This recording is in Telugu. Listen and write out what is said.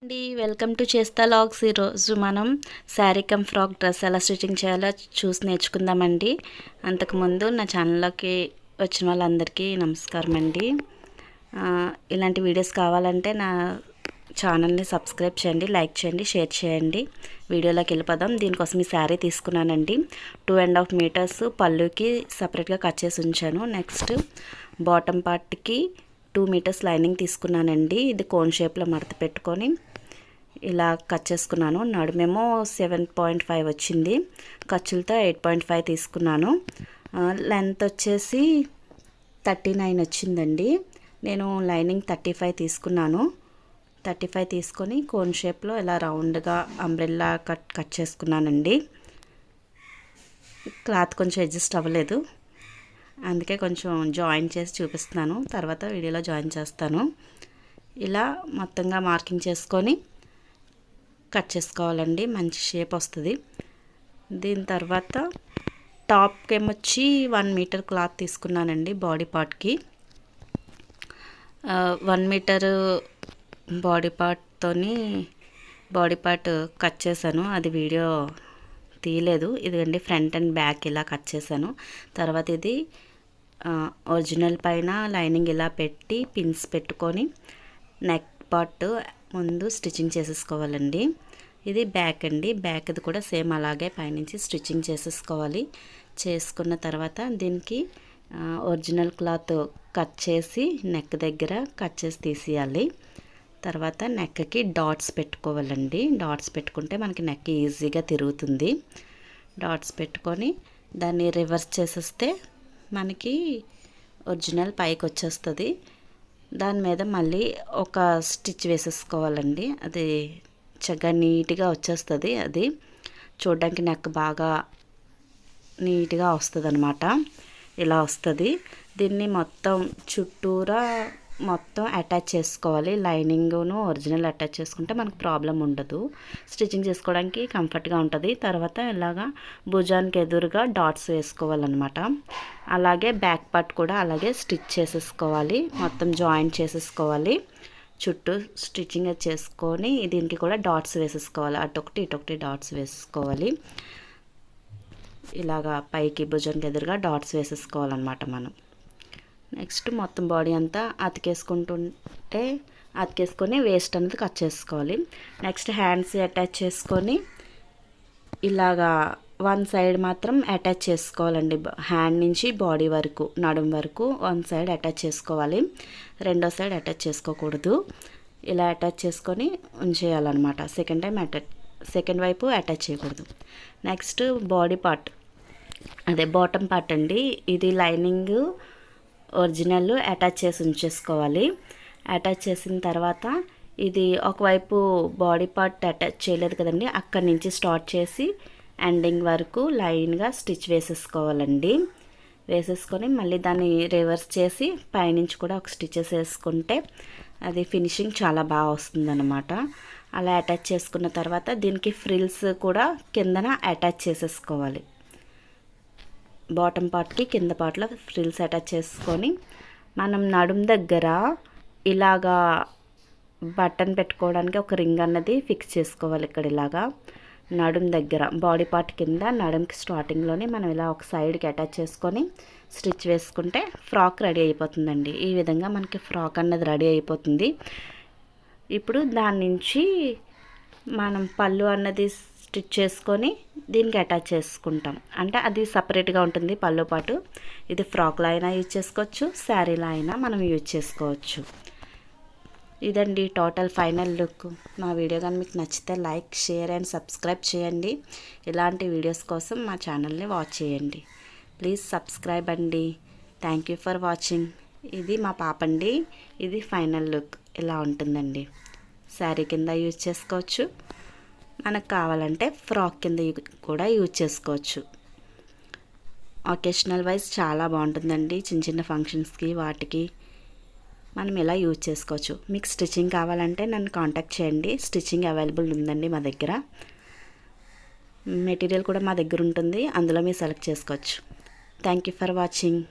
అండి వెల్కమ్ టు చేస్తా లాగ్స్. ఈరోజు మనం శారీ కమ్ ఫ్రాక్ డ్రెస్ ఎలా స్టిచ్చింగ్ చేయాలో చూసి నేర్చుకుందామండి. అంతకుముందు నా ఛానల్లోకి వచ్చిన వాళ్ళందరికీ నమస్కారం అండి. ఇలాంటి వీడియోస్ కావాలంటే నా ఛానల్ని సబ్స్క్రైబ్ చేయండి, లైక్ చేయండి, షేర్ చేయండి. వీడియోలోకి వెళ్ళిపోదాం. దీనికోసం ఈ శారీ తీసుకున్నానండి. 2.5 మీటర్స్ పళ్ళుకి సపరేట్గా కట్ చేసి ఉంచాను. నెక్స్ట్ బాటమ్ పార్ట్కి 2 మీటర్స్ లైనింగ్ తీసుకున్నానండి. ఇది కోన్ షేప్లో మడత పెట్టుకొని ఇలా కట్ చేసుకున్నాను. నడుమేమో 7.5 వచ్చింది, ఖర్చులతో 8.5 తీసుకున్నాను. లెంత్ వచ్చేసి 39 వచ్చిందండి. నేను లైనింగ్ 35 తీసుకున్నాను. 35 తీసుకొని కోన్ షేప్లో ఇలా రౌండ్గా అంబ్రెల్లా కట్ చేసుకున్నానండి. క్లాత్ కొంచెం అడ్జస్ట్ అవ్వలేదు, అందుకే కొంచెం జాయిన్ చేసి చూపిస్తున్నాను, తర్వాత వీడియోలో జాయిన్ చేస్తాను. ఇలా మొత్తంగా మార్కింగ్ చేసుకొని కట్ చేసుకోవాలండి, మంచి షేప్ వస్తుంది. దీని తర్వాత టాప్కి ఏమొచ్చి 1 మీటర్ క్లాత్ తీసుకున్నానండి. బాడీ పార్ట్కి 1 మీటర్ బాడీ పార్ట్ కట్ చేశాను. అది వీడియో తీయలేదు. ఇదిగండి ఫ్రంట్ అండ్ బ్యాక్ ఇలా కట్ చేశాను. తర్వాత ఇది ఒరిజినల్ పైన లైనింగ్ ఇలా పెట్టి పిన్స్ పెట్టుకొని నెక్ పార్ట్ ముందు స్టిచ్చింగ్ చేసేసుకోవాలండి. ఇది బ్యాక్ అండి. బ్యాక్ది కూడా సేమ్ అలాగే పైనుంచి స్టిచ్చింగ్ చేసేసుకోవాలి. చేసుకున్న తర్వాత దీనికి ఒరిజినల్ క్లాత్ కట్ చేసి నెక్ దగ్గర కట్ చేసి తీసేయాలి. తర్వాత నెక్కి డాట్స్ పెట్టుకోవాలండి. డాట్స్ పెట్టుకుంటే మనకి నెక్ ఈజీగా తిరుగుతుంది. డాట్స్ పెట్టుకొని దాన్ని రివర్స్ చేసేస్తే మనకి ఒరిజినల్ పైకి వచ్చేస్తుంది. దాని మీద మళ్ళీ ఒక స్టిచ్ వేసేసుకోవాలండి. అది చక్కగా నీట్గా వచ్చేస్తుంది. అది చూడడానికి నెక్ బాగా నీట్గా వస్తుంది అన్నమాట. ఇలా వస్తుంది. దీన్ని మొత్తం చుట్టూరా మొత్తం అటాచ్ చేసుకోవాలి. లైనింగ్ను ఒరిజినల్ అటాచ్ చేసుకుంటే మనకు ప్రాబ్లం ఉండదు, స్టిచ్చింగ్ చేసుకోవడానికి కంఫర్ట్గా ఉంటుంది. తర్వాత ఇలాగా భుజానికి ఎదురుగా డాట్స్ వేసుకోవాలన్నమాట. అలాగే బ్యాక్ పార్ట్ కూడా అలాగే స్టిచ్ చేసేసుకోవాలి, మొత్తం జాయింట్ చేసేసుకోవాలి. చుట్టూ స్టిచ్చింగ్ చేసుకొని దీనికి కూడా డాట్స్ వేసేసుకోవాలి. అటొకటి ఇటొకటి డాట్స్ వేసుకోవాలి. ఇలాగా పైకి భుజానికి ఎదురుగా డాట్స్ వేసేసుకోవాలన్నమాట మనం. నెక్స్ట్ మొత్తం బాడీ అంతా అతికేసుకొని వేస్ట్ అనేది కట్ చేసుకోవాలి. నెక్స్ట్ హ్యాండ్స్ అటాచ్ చేసుకొని ఇలాగా 1 సైడ్ మాత్రం అటాచ్ చేసుకోవాలండి. హ్యాండ్ నుంచి బాడీ వరకు, నడుం వరకు 1 సైడ్ అటాచ్ చేసుకోవాలి. రెండో సైడ్ అటాచ్ చేసుకోకూడదు. ఇలా అటాచ్ చేసుకొని ఉంచేయాలన్నమాట. సెకండ్ వైపు అటాచ్ చేయకూడదు. నెక్స్ట్ బాడీ పార్ట్, అదే బాటమ్ పార్ట్ అండి. ఇది లైనింగ్ ఒరిజినల్ అటాచ్ చేసి ఉంచేసుకోవాలి. అటాచ్ చేసిన తర్వాత ఇది ఒకవైపు బాడీ పార్ట్ అటాచ్ చేయలేదు కదండి, అక్కడి నుంచి స్టార్ట్ చేసి ఎండింగ్ వరకు లైన్గా స్టిచ్ వేసేసుకోవాలండి. వేసేసుకొని మళ్ళీ దాన్ని రివర్స్ చేసి పైనుంచి కూడా ఒక స్టిచెస్ వేసుకుంటే అది ఫినిషింగ్ చాలా బాగా వస్తుందన్నమాట. అలా అటాచ్ చేసుకున్న తర్వాత దీనికి ఫ్రిల్స్ కూడా కిందన అటాచ్ చేసేసుకోవాలి. బాటమ్ పార్ట్కి కింద పార్ట్లో ఫ్రిల్స్ అటాచ్ చేసుకొని మనం నడుం దగ్గర ఇలాగా బటన్ పెట్టుకోవడానికి ఒక రింగ్ అన్నది ఫిక్స్ చేసుకోవాలి. ఇక్కడ ఇలాగా నడుం దగ్గర బాడీ పార్ట్ కింద నడుంకి స్టార్టింగ్లోనే మనం ఇలా ఒక సైడ్కి అటాచ్ చేసుకొని స్టిచ్ వేసుకుంటే ఫ్రాక్ రెడీ అయిపోతుందండి. ఈ విధంగా మనకి ఫ్రాక్ అన్నది రెడీ అయిపోతుంది. ఇప్పుడు దాని నుంచి మనం పళ్ళు అన్నది స్టిచ్ చేసుకొని దీనికి అటాచ్ చేసుకుంటాం. అంటే అది సపరేట్గా ఉంటుంది పళ్ళు పాటు. ఇది ఫ్రాక్లో అయినా యూజ్ చేసుకోవచ్చు, శారీలో అయినా మనం యూజ్ చేసుకోవచ్చు. ఇదండి టోటల్ ఫైనల్ లుక్. మా వీడియో కానీ మీకు నచ్చితే లైక్, షేర్ అండ్ సబ్స్క్రైబ్ చేయండి. ఇలాంటి వీడియోస్ కోసం మా ఛానల్ని వాచ్ చేయండి. ప్లీజ్ సబ్స్క్రైబ్ అండి. Thank you for watching. ఇది మా పాప అండి. ఇది ఫైనల్ లుక్ ఇలా ఉంటుందండి. శారీ కింద యూజ్ చేసుకోవచ్చు, మనకు కావాలంటే ఫ్రాక్ కింద కూడా యూజ్ చేసుకోవచ్చు. ఒకేషనల్ వైజ్ చాలా బాగుంటుందండి. చిన్న చిన్న ఫంక్షన్స్కి వాటికి మనం ఇలా యూజ్ చేసుకోవచ్చు. మీకు స్టిచ్చింగ్ కావాలంటే నన్ను కాంటాక్ట్ చేయండి. స్టిచ్చింగ్ అవైలబుల్ ఉందండి మా దగ్గర. మెటీరియల్ కూడా మా దగ్గర ఉంటుంది, అందులో మీరు సెలెక్ట్ చేసుకోవచ్చు. Thank you for watching.